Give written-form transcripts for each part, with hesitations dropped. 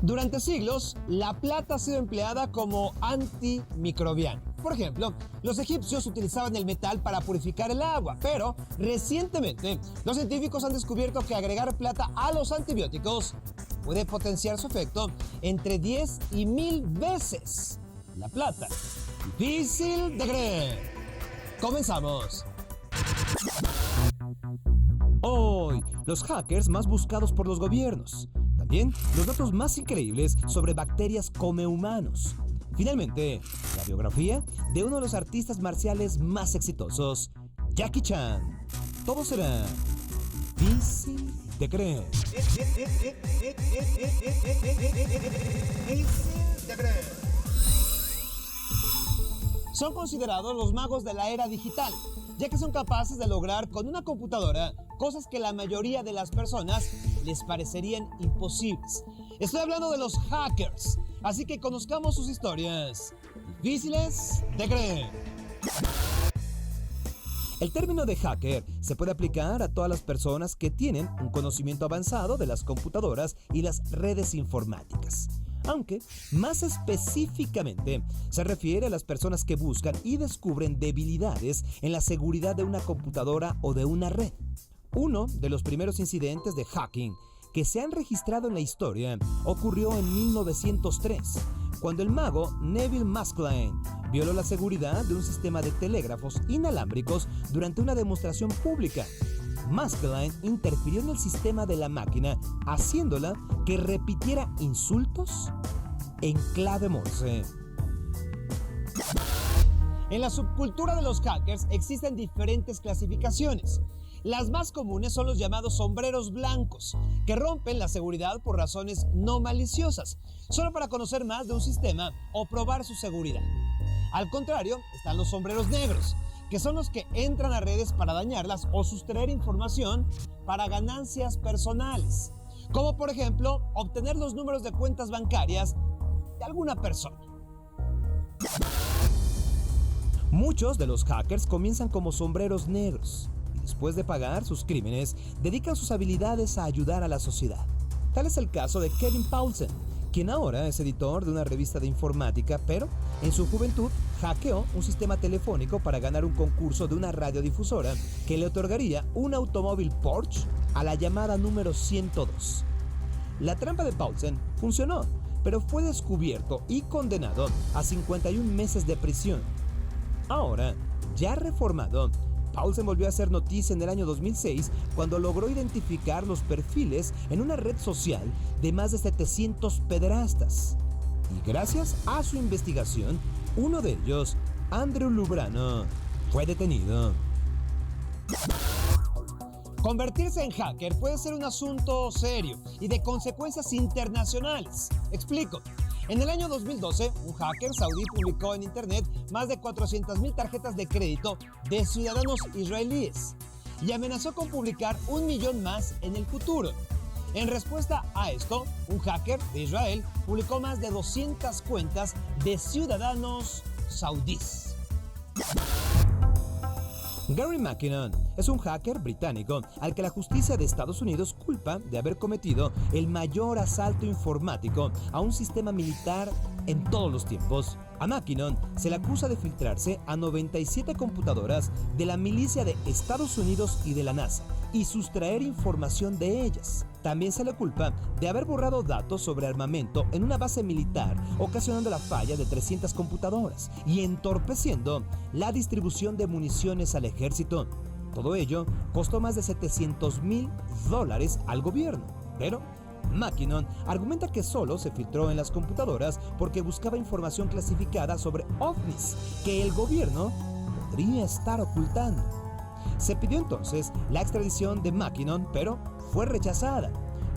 Durante siglos, la plata ha sido empleada como antimicrobiano. Por ejemplo, los egipcios utilizaban el metal para purificar el agua, pero recientemente los científicos han descubierto que agregar plata a los antibióticos puede potenciar su efecto entre 10 y 1000 veces. La plata, difícil de creer. Comenzamos. Hoy, los hackers más buscados por los gobiernos. También los datos más increíbles sobre bacterias come humanos. Finalmente, la biografía de uno de los artistas marciales más exitosos, Jackie Chan. Todo será difícil de creer. Son considerados los magos de la era digital, ya que son capaces de lograr con una computadora cosas que la mayoría de las personas les parecerían imposibles. Estoy hablando de los hackers, así que conozcamos sus historias difíciles de creer. El término de hacker se puede aplicar a todas las personas que tienen un conocimiento avanzado de las computadoras y las redes informáticas. Aunque, más específicamente, se refiere a las personas que buscan y descubren debilidades en la seguridad de una computadora o de una red. Uno de los primeros incidentes de hacking que se han registrado en la historia ocurrió en 1903, cuando el mago Neville Maskelyne violó la seguridad de un sistema de telégrafos inalámbricos durante una demostración pública. Maskelyne interfirió en el sistema de la máquina, haciéndola que repitiera insultos en clave Morse. En la subcultura de los hackers existen diferentes clasificaciones. Las más comunes son los llamados sombreros blancos, que rompen la seguridad por razones no maliciosas, solo para conocer más de un sistema o probar su seguridad. Al contrario, están los sombreros negros, que son los que entran a redes para dañarlas o sustraer información para ganancias personales, como por ejemplo obtener los números de cuentas bancarias de alguna persona. Muchos de los hackers comienzan como sombreros negros y después de pagar sus crímenes dedican sus habilidades a ayudar a la sociedad. Tal es el caso de Kevin Paulsen, quien ahora es editor de una revista de informática, pero en su juventud hackeó un sistema telefónico para ganar un concurso de una radiodifusora que le otorgaría un automóvil Porsche a la llamada número 102. La trampa de Paulsen funcionó, pero fue descubierto y condenado a 51 meses de prisión. Ahora, ya reformado, Paulsen volvió a hacer noticia en el año 2006 cuando logró identificar los perfiles en una red social de más de 700 pederastas. Y gracias a su investigación, uno de ellos, Andrew Lubrano, fue detenido. Convertirse en hacker puede ser un asunto serio y de consecuencias internacionales. Explico. En el año 2012, un hacker saudí publicó en internet más de 400,000 tarjetas de crédito de ciudadanos israelíes y amenazó con publicar 1 millón más en el futuro. En respuesta a esto, un hacker de Israel publicó más de 200 cuentas de ciudadanos saudíes. Gary McKinnon es un hacker británico al que la justicia de Estados Unidos culpa de haber cometido el mayor asalto informático a un sistema militar en todos los tiempos. A McKinnon se le acusa de filtrarse a 97 computadoras de la milicia de Estados Unidos y de la NASA y sustraer información de ellas. También se le culpa de haber borrado datos sobre armamento en una base militar, ocasionando la falla de 300 computadoras y entorpeciendo la distribución de municiones al ejército. Todo ello costó más de $700,000 al gobierno, pero McKinnon argumenta que solo se filtró en las computadoras porque buscaba información clasificada sobre ovnis que el gobierno podría estar ocultando. Se pidió entonces la extradición de McKinnon, pero fue rechazada.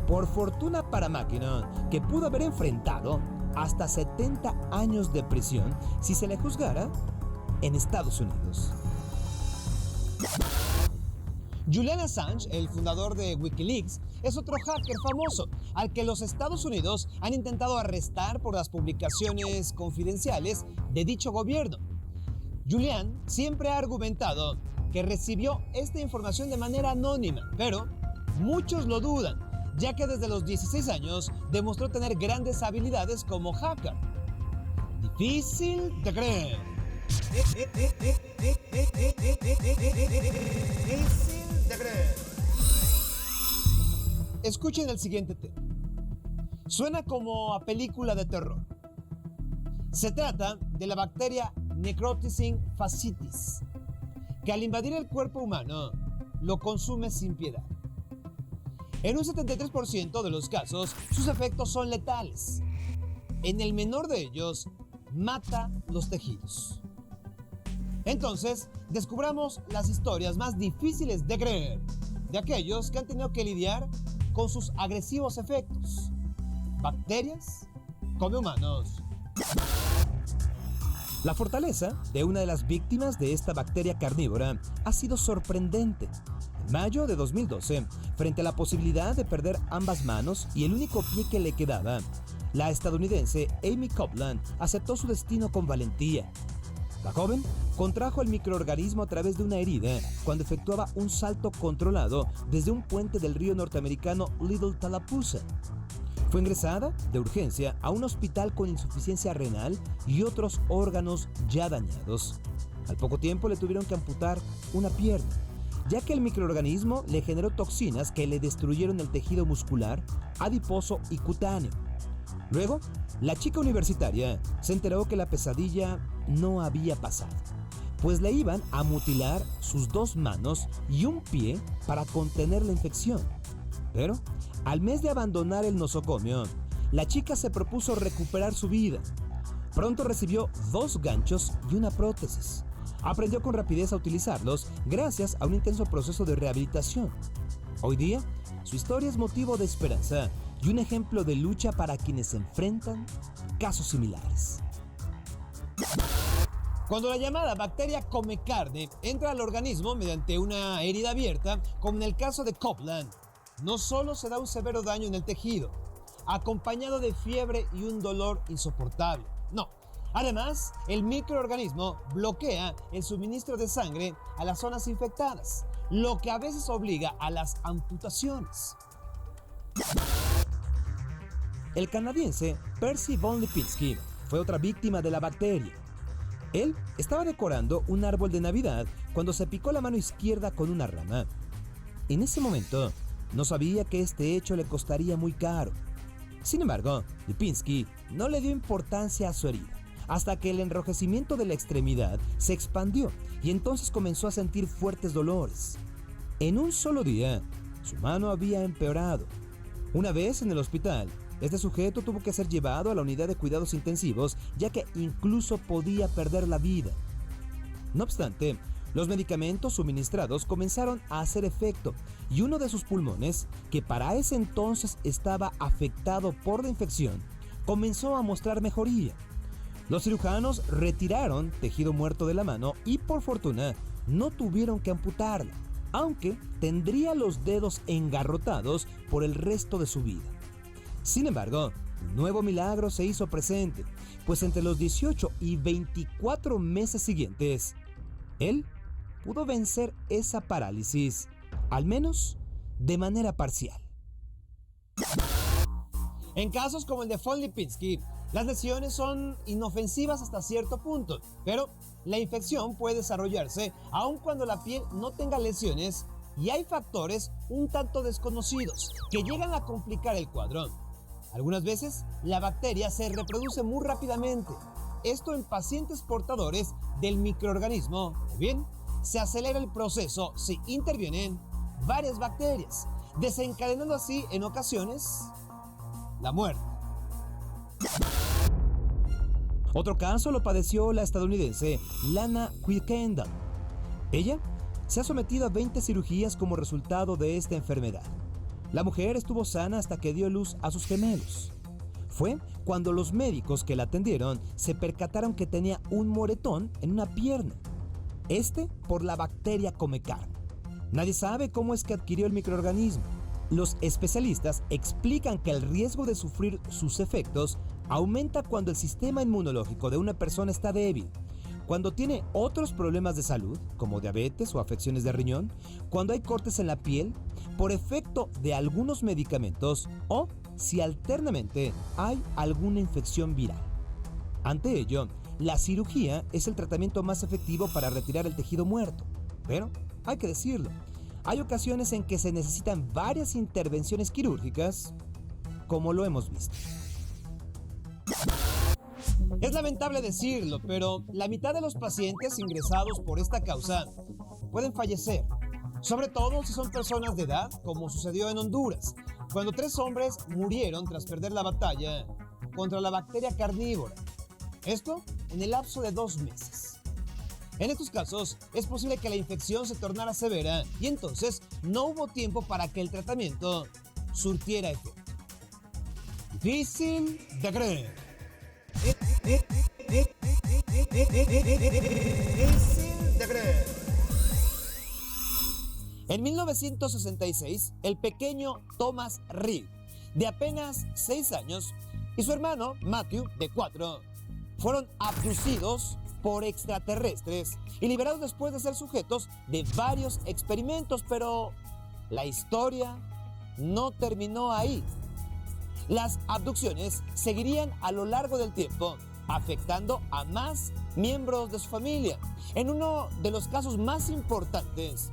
Por fortuna para McKinnon, que pudo haber enfrentado hasta 70 años de prisión si se le juzgara en Estados Unidos. Julian Assange, el fundador de Wikileaks, es otro hacker famoso al que los Estados Unidos han intentado arrestar por las publicaciones confidenciales de dicho gobierno. Julian siempre ha argumentado que recibió esta información de manera anónima, pero muchos lo dudan, ya que desde los 16 años demostró tener grandes habilidades como hacker. Difícil de creer. Difícil de creer. Escuchen el siguiente tema. Suena como a película de terror. Se trata de la bacteria Necrotizing fasciitis, que al invadir el cuerpo humano lo consume sin piedad. En un 73% de los casos, sus efectos son letales. En el menor de ellos, mata los tejidos. Entonces, descubramos las historias más difíciles de creer de aquellos que han tenido que lidiar con sus agresivos efectos. Bacterias come humanos. La fortaleza de una de las víctimas de esta bacteria carnívora ha sido sorprendente. En mayo de 2012, frente a la posibilidad de perder ambas manos y el único pie que le quedaba, la estadounidense Amy Copeland aceptó su destino con valentía. La joven contrajo el microorganismo a través de una herida cuando efectuaba un salto controlado desde un puente del río norteamericano Little Tallapoosa. Fue ingresada de urgencia a un hospital con insuficiencia renal y otros órganos ya dañados. Al poco tiempo le tuvieron que amputar una pierna, ya que el microorganismo le generó toxinas que le destruyeron el tejido muscular, adiposo y cutáneo. Luego, la chica universitaria se enteró que la pesadilla no había pasado, pues le iban a mutilar sus 2 manos y un pie para contener la infección. Pero, al mes de abandonar el nosocomio, la chica se propuso recuperar su vida. Pronto recibió 2 ganchos y una prótesis. Aprendió con rapidez a utilizarlos gracias a un intenso proceso de rehabilitación. Hoy día, su historia es motivo de esperanza y un ejemplo de lucha para quienes enfrentan casos similares. Cuando la llamada bacteria come carne entra al organismo mediante una herida abierta, como en el caso de Copeland, no solo se da un severo daño en el tejido, acompañado de fiebre y un dolor insoportable. No, además, el microorganismo bloquea el suministro de sangre a las zonas infectadas, lo que a veces obliga a las amputaciones. El canadiense Percy von Lipinski fue otra víctima de la bacteria. Él estaba decorando un árbol de Navidad cuando se picó la mano izquierda con una rama. En ese momento, no sabía que este hecho le costaría muy caro. Sin embargo, Lipinski no le dio importancia a su herida, hasta que el enrojecimiento de la extremidad se expandió y entonces comenzó a sentir fuertes dolores. En un solo día, su mano había empeorado. Una vez en el hospital, este sujeto tuvo que ser llevado a la unidad de cuidados intensivos, ya que incluso podía perder la vida. No obstante, los medicamentos suministrados comenzaron a hacer efecto y uno de sus pulmones, que para ese entonces estaba afectado por la infección, comenzó a mostrar mejoría. Los cirujanos retiraron tejido muerto de la mano y por fortuna no tuvieron que amputarla, aunque tendría los dedos engarrotados por el resto de su vida. Sin embargo, un nuevo milagro se hizo presente, pues entre los 18 y 24 meses siguientes, él pudo vencer esa parálisis, al menos de manera parcial. En casos como el de von Lipinski, las lesiones son inofensivas hasta cierto punto, pero la infección puede desarrollarse aun cuando la piel no tenga lesiones y hay factores un tanto desconocidos que llegan a complicar el cuadro. Algunas veces la bacteria se reproduce muy rápidamente, esto en pacientes portadores del microorganismo, o bien se acelera el proceso si intervienen varias bacterias, desencadenando así en ocasiones la muerte. Otro caso lo padeció la estadounidense Lana Quickendall. Ella se ha sometido a 20 cirugías como resultado de esta enfermedad. La mujer estuvo sana hasta que dio luz a sus gemelos. Fue cuando los médicos que la atendieron se percataron que tenía un moretón en una pierna. Por la bacteria come carne. Nadie sabe cómo es que adquirió el microorganismo. Los especialistas explican que el riesgo de sufrir sus efectos aumenta cuando el sistema inmunológico de una persona está débil, cuando tiene otros problemas de salud, como diabetes o afecciones de riñón, cuando hay cortes en la piel, por efecto de algunos medicamentos o si alternamente hay alguna infección viral. Ante ello, la cirugía es el tratamiento más efectivo para retirar el tejido muerto. Pero, hay que decirlo, hay ocasiones en que se necesitan varias intervenciones quirúrgicas, como lo hemos visto. Es lamentable decirlo, pero la mitad de los pacientes ingresados por esta causa pueden fallecer, sobre todo si son personas de edad, como sucedió en Honduras, cuando 3 hombres murieron tras perder la batalla contra la bacteria carnívora. Esto en el lapso de 2 meses. En estos casos, es posible que la infección se tornara severa y entonces no hubo tiempo para que el tratamiento surtiera efecto. Difícil de creer. Difícil de creer. En 1966, el pequeño Thomas Reed, de apenas 6 años, y su hermano Matthew, de 4, fueron abducidos por extraterrestres y liberados después de ser sujetos de varios experimentos, pero la historia no terminó ahí. Las abducciones seguirían a lo largo del tiempo, afectando a más miembros de su familia. En uno de los casos más importantes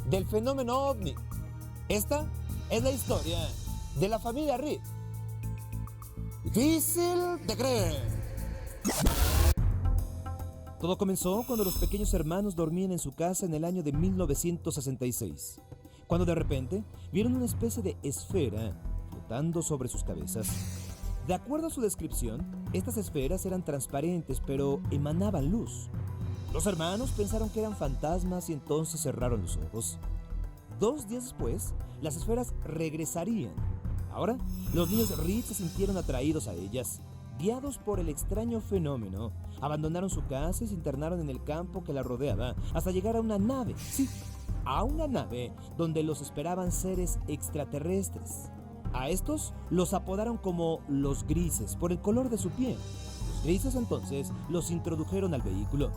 del fenómeno ovni, esta es la historia de la familia Reed. Difícil de creer. Todo comenzó cuando los pequeños hermanos dormían en su casa en el año de 1966, cuando de repente vieron una especie de esfera flotando sobre sus cabezas. De acuerdo a su descripción, estas esferas eran transparentes pero emanaban luz. Los hermanos pensaron que eran fantasmas y entonces cerraron los ojos. 2 días después, las esferas regresarían. Ahora, los niños Reed se sintieron atraídos a ellas. Guiados por el extraño fenómeno, abandonaron su casa y se internaron en el campo que la rodeaba hasta llegar a una nave. Sí, a una nave donde los esperaban seres extraterrestres. A estos los apodaron como los grises por el color de su piel. Los grises entonces los introdujeron al vehículo.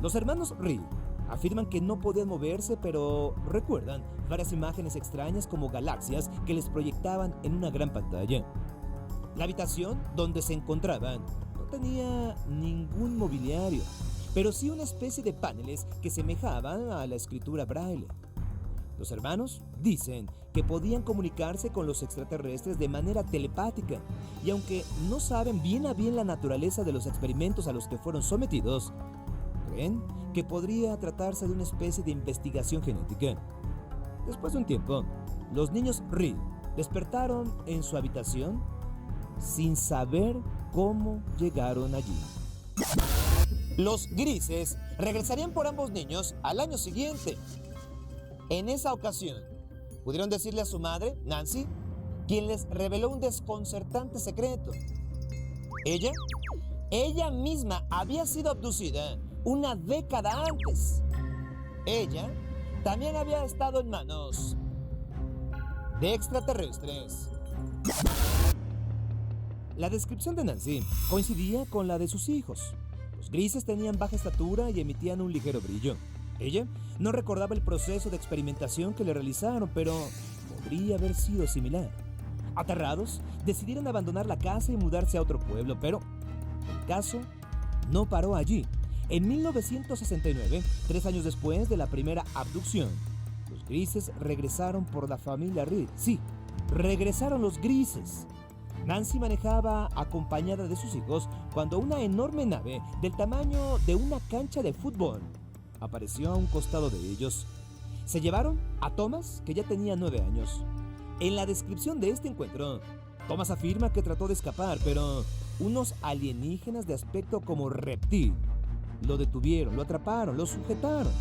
Los hermanos Reed afirman que no podían moverse, pero recuerdan varias imágenes extrañas como galaxias que les proyectaban en una gran pantalla. La habitación donde se encontraban no tenía ningún mobiliario, pero sí una especie de paneles que semejaban a la escritura braille. Los hermanos dicen que podían comunicarse con los extraterrestres de manera telepática, y aunque no saben bien a bien la naturaleza de los experimentos a los que fueron sometidos, creen que podría tratarse de una especie de investigación genética. Después de un tiempo, los niños Reed despertaron en su habitación sin saber cómo llegaron allí. Los grises regresarían por ambos niños al año siguiente. En esa ocasión, pudieron decirle a su madre, Nancy, quien les reveló un desconcertante secreto. Ella misma había sido abducida una década antes. Ella también había estado en manos de extraterrestres. La descripción de Nancy coincidía con la de sus hijos. Los grises tenían baja estatura y emitían un ligero brillo. Ella no recordaba el proceso de experimentación que le realizaron, pero podría haber sido similar. Aterrados, decidieron abandonar la casa y mudarse a otro pueblo, pero el caso no paró allí. En 1969, 3 años después de la primera abducción, los grises regresaron por la familia Reed. Sí, regresaron los grises. Nancy manejaba acompañada de sus hijos cuando una enorme nave del tamaño de una cancha de fútbol apareció a un costado de ellos. Se llevaron a Thomas, que ya tenía 9 años. En la descripción de este encuentro, Thomas afirma que trató de escapar, pero unos alienígenas de aspecto como reptil lo detuvieron, lo atraparon, lo sujetaron.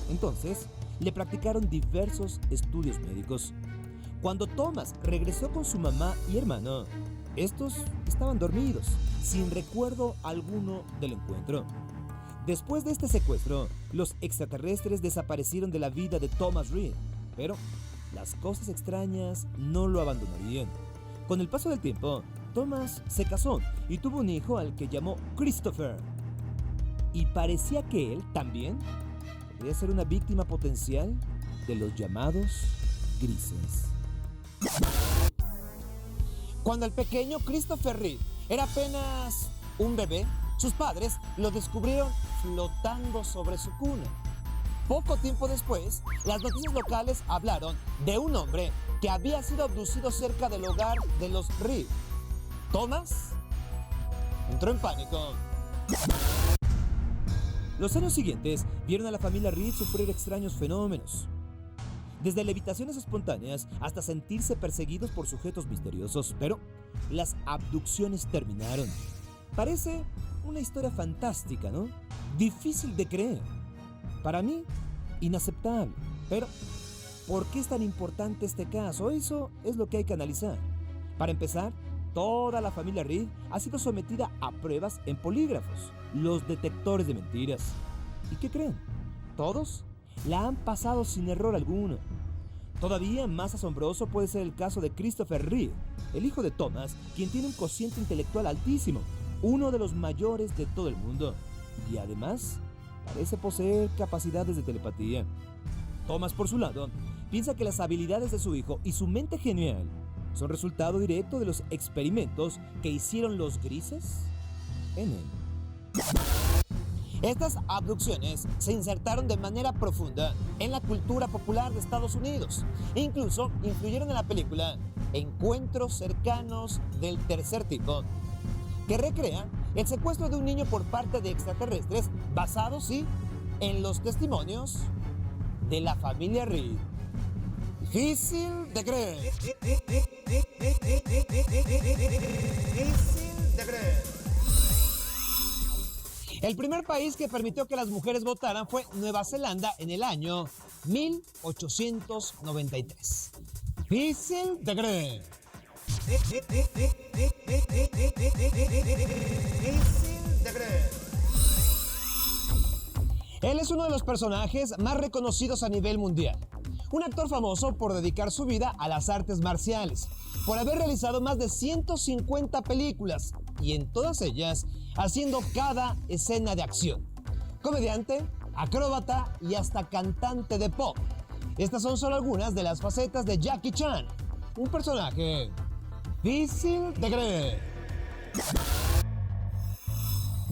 Entonces, le practicaron diversos estudios médicos. Cuando Thomas regresó con su mamá y hermano, estos estaban dormidos, sin recuerdo alguno del encuentro. Después de este secuestro, los extraterrestres desaparecieron de la vida de Thomas Reed, pero las cosas extrañas no lo abandonarían. Con el paso del tiempo, Thomas se casó y tuvo un hijo al que llamó Christopher. Y parecía que él también podría ser una víctima potencial de los llamados grises. Cuando el pequeño Christopher Reeve era apenas un bebé, sus padres lo descubrieron flotando sobre su cuna. Poco tiempo después, las noticias locales hablaron de un hombre que había sido abducido cerca del hogar de los Reeve. Thomas entró en pánico. Los años siguientes vieron a la familia Reeve sufrir extraños fenómenos. Desde levitaciones espontáneas hasta sentirse perseguidos por sujetos misteriosos, pero las abducciones terminaron. Parece una historia fantástica, ¿no? Difícil de creer. Para mí, inaceptable. Pero, ¿por qué es tan importante este caso? Eso es lo que hay que analizar. Para empezar, toda la familia Reeve ha sido sometida a pruebas en polígrafos, los detectores de mentiras. ¿Y qué creen? Todos la han pasado sin error alguno. Todavía más asombroso puede ser el caso de Christopher Reeve, el hijo de Thomas, quien tiene un cociente intelectual altísimo, uno de los mayores de todo el mundo, y además parece poseer capacidades de telepatía. Thomas, por su lado, piensa que las habilidades de su hijo y su mente genial son resultado directo de los experimentos que hicieron los grises en él. Estas abducciones se insertaron de manera profunda en la cultura popular de Estados Unidos e incluso influyeron en la película Encuentros cercanos del tercer tipo, que recrea el secuestro de un niño por parte de extraterrestres basados, sí, en los testimonios de la familia Reeve. Difícil de creer. Difícil de creer. El primer país que permitió que las mujeres votaran fue Nueva Zelanda en el año 1893. Difícil de creer. Difícil de creer. Él es uno de los personajes más reconocidos a nivel mundial. Un actor famoso por dedicar su vida a las artes marciales, por haber realizado más de 150 películas y en todas ellas haciendo cada escena de acción. Comediante, acróbata y hasta cantante de pop. Estas son solo algunas de las facetas de Jackie Chan, un personaje difícil de creer.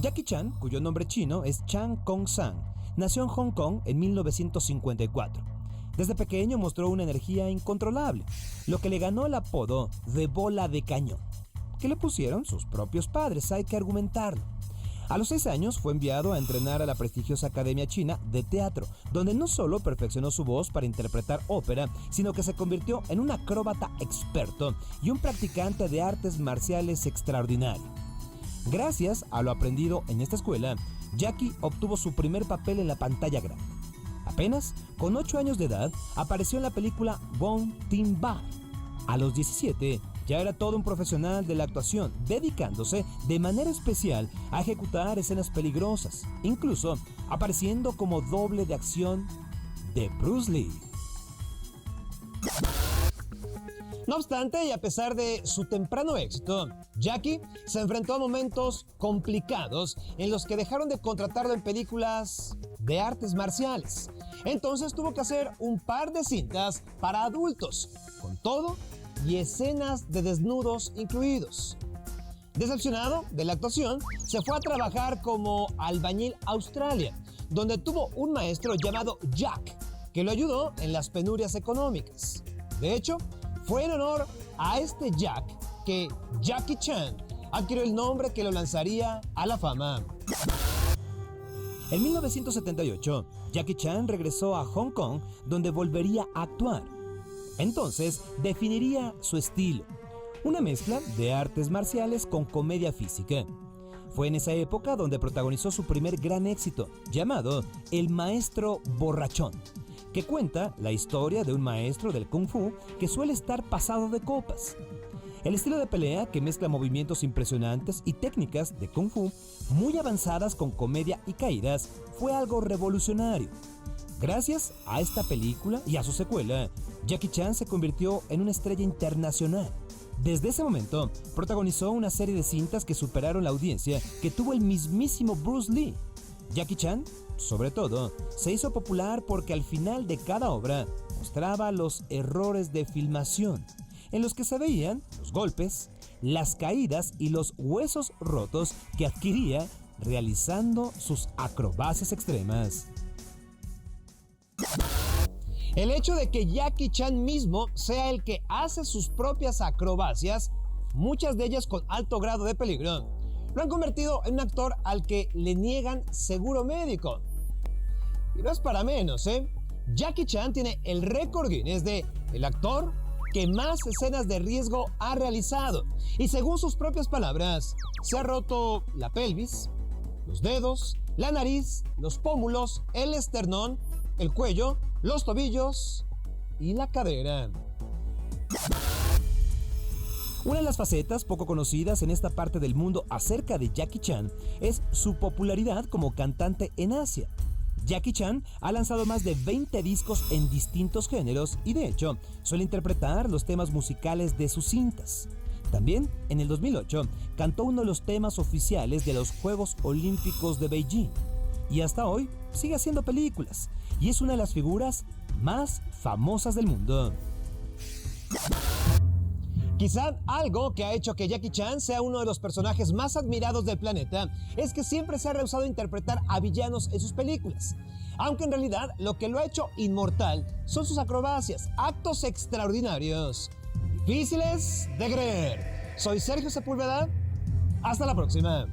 Jackie Chan, cuyo nombre chino es Chan Kong-sang, nació en Hong Kong en 1954. Desde pequeño mostró una energía incontrolable, lo que le ganó el apodo de bola de cañón, que le pusieron sus propios padres, hay que argumentarlo. A los 6 años fue enviado a entrenar a la prestigiosa Academia China de Teatro, donde no solo perfeccionó su voz para interpretar ópera, sino que se convirtió en un acróbata experto y un practicante de artes marciales extraordinario. Gracias a lo aprendido en esta escuela, Jackie obtuvo su primer papel en la pantalla grande. Apenas con 8 años de edad, apareció en la película Bong Tin-Ba. A los 17, ya era todo un profesional de la actuación, dedicándose de manera especial a ejecutar escenas peligrosas, incluso apareciendo como doble de acción de Bruce Lee. No obstante, y a pesar de su temprano éxito, Jackie se enfrentó a momentos complicados en los que dejaron de contratarlo en películas de artes marciales. Entonces tuvo que hacer un par de cintas para adultos, con todo y escenas de desnudos incluidos. Decepcionado de la actuación, se fue a trabajar como albañil a Australia, donde tuvo un maestro llamado Jack, que lo ayudó en las penurias económicas. De hecho, fue en honor a este Jack que Jackie Chan adquirió el nombre que lo lanzaría a la fama. En 1978, Jackie Chan regresó a Hong Kong, donde volvería a actuar. Entonces definiría su estilo, una mezcla de artes marciales con comedia física. Fue en esa época donde protagonizó su primer gran éxito, llamado El Maestro Borrachón, que cuenta la historia de un maestro del Kung Fu que suele estar pasado de copas. El estilo de pelea, que mezcla movimientos impresionantes y técnicas de Kung Fu muy avanzadas con comedia y caídas, fue algo revolucionario. Gracias a esta película y a su secuela, Jackie Chan se convirtió en una estrella internacional. Desde ese momento, protagonizó una serie de cintas que superaron la audiencia que tuvo el mismísimo Bruce Lee. Jackie Chan, sobre todo, se hizo popular porque al final de cada obra mostraba los errores de filmación, en los que se veían los golpes, las caídas y los huesos rotos que adquiría realizando sus acrobacias extremas. El hecho de que Jackie Chan mismo sea el que hace sus propias acrobacias, muchas de ellas con alto grado de peligro, lo han convertido en un actor al que le niegan seguro médico. Y no es para menos, ¿eh? Jackie Chan tiene el récord Guinness de el actor que más escenas de riesgo ha realizado. Y según sus propias palabras, se ha roto la pelvis, los dedos, la nariz, los pómulos, el esternón, el cuello, los tobillos y la cadera. Una de las facetas poco conocidas en esta parte del mundo acerca de Jackie Chan es su popularidad como cantante en Asia. Jackie Chan ha lanzado más de 20 discos en distintos géneros y de hecho suele interpretar los temas musicales de sus cintas. También, en el 2008, cantó uno de los temas oficiales de los Juegos Olímpicos de Beijing. Y hasta hoy sigue haciendo películas y es una de las figuras más famosas del mundo. Quizá algo que ha hecho que Jackie Chan sea uno de los personajes más admirados del planeta es que siempre se ha rehusado a interpretar a villanos en sus películas. Aunque en realidad lo que lo ha hecho inmortal son sus acrobacias, actos extraordinarios, difíciles de creer. Soy Sergio Sepúlveda, hasta la próxima.